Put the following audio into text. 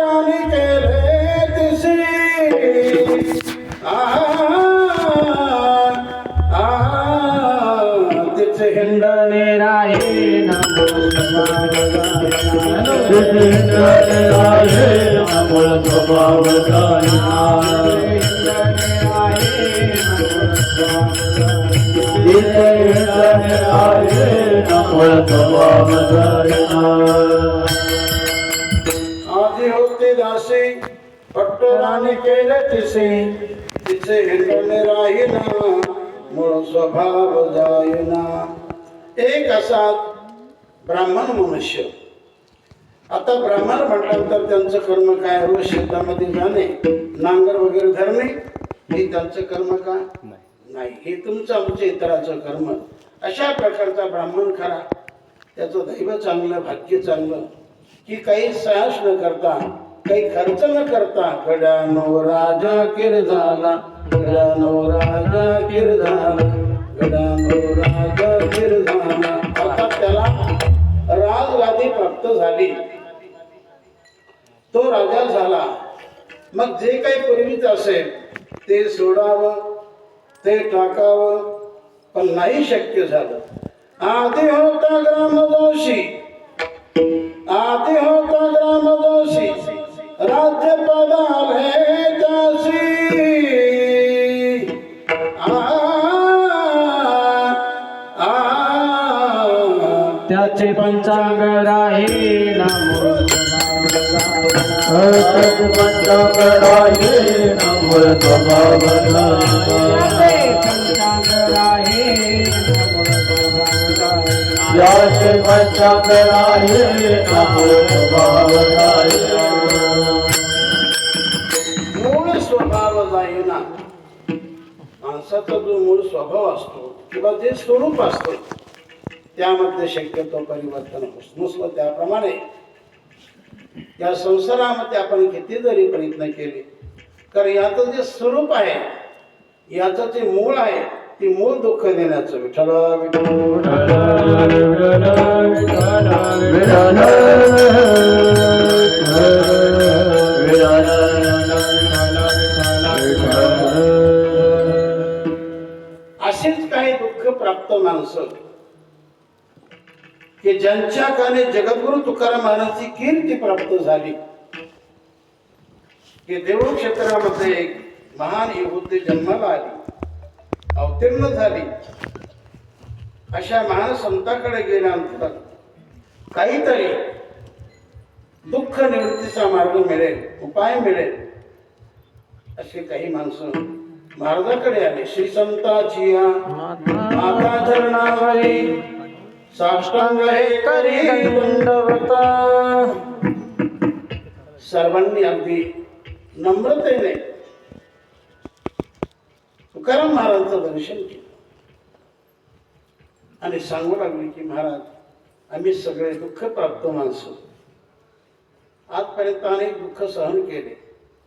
राणी केले तिसी तिचे हिंडणे राहे आधी होते दासी पट्टराने केले तिसे तिचे हिंडणे राहीना मूळ स्वभाव जाईना. एक असा ब्राह्मण मनुष्य. आता ब्राह्मण म्हटल्यानंतर त्यांचं कर्म काय? रोज शेतामध्ये जाणे, नांगर वगैरे धरणे, हे त्यांचं कर्म का नाही? हे तुमचं आमच्या इतराचं कर्म. अशा प्रकारचा ब्राह्मण खरा. त्याचं दैव चांगलं, भाग्य चांगलं की काही साहस न करता, काही खर्च न करता गडानो राजा किर झाला, गडानो राजा किर झाला, गडानो राजा किर झाला. आता त्याला राजगादी प्राप्त झाली, तो राजा झाला. मग जे काही पूर्वीच असेल ते सोडावं, ते टाकावं, पण नाही शक्य झालं. आधी होता ग्रामदोषी, आधी होता ग्रामदोषी, राज्यपद आले त्यासी. त्याचे पंचांग राहे नामो पंचांग राहे नामो स्वभाव याचे पंचांग राहे नामो स्वभाव मूळ स्वभाव जाईना. माणसाचा जो मूळ स्वभाव असतो किंवा जे स्वरूप असतं त्यामध्ये शक्यतो परिवर्तन होत नसलं. त्याप्रमाणे या संसारामध्ये आपण किती जरी प्रयत्न केले तर याचं जे स्वरूप आहे, याचं जे मूळ आहे, ते मूळ दुःख देण्याचं. विठ्ठल अशीच काही दुःख प्राप्त माणसं की ज्यांच्या काने जगद्गुरु तुकाराम महाराजांची कीर्ती प्राप्त झाली, की देऊळ क्षेत्रामध्ये एक महान युवती जन्माला आली, अवतीर्ण झाली. अशा महान संतांकडे गेल्यानंतर काहीतरी दुःख निवृत्तीचा मार्ग मिळेल, उपाय मिळेल, असे काही माणसं महाराजाकडे आले. श्री संताची माता चरणावरी साष्टांग हे करी दंडवत. सर्वांनी अगदी नम्रतेने तुकाराम महाराजांचं दर्शन केलं आणि सांगू लागले की महाराज, आम्ही सगळे दुःख प्राप्त माणसं, आजपर्यंत अनेक दुःख सहन केले,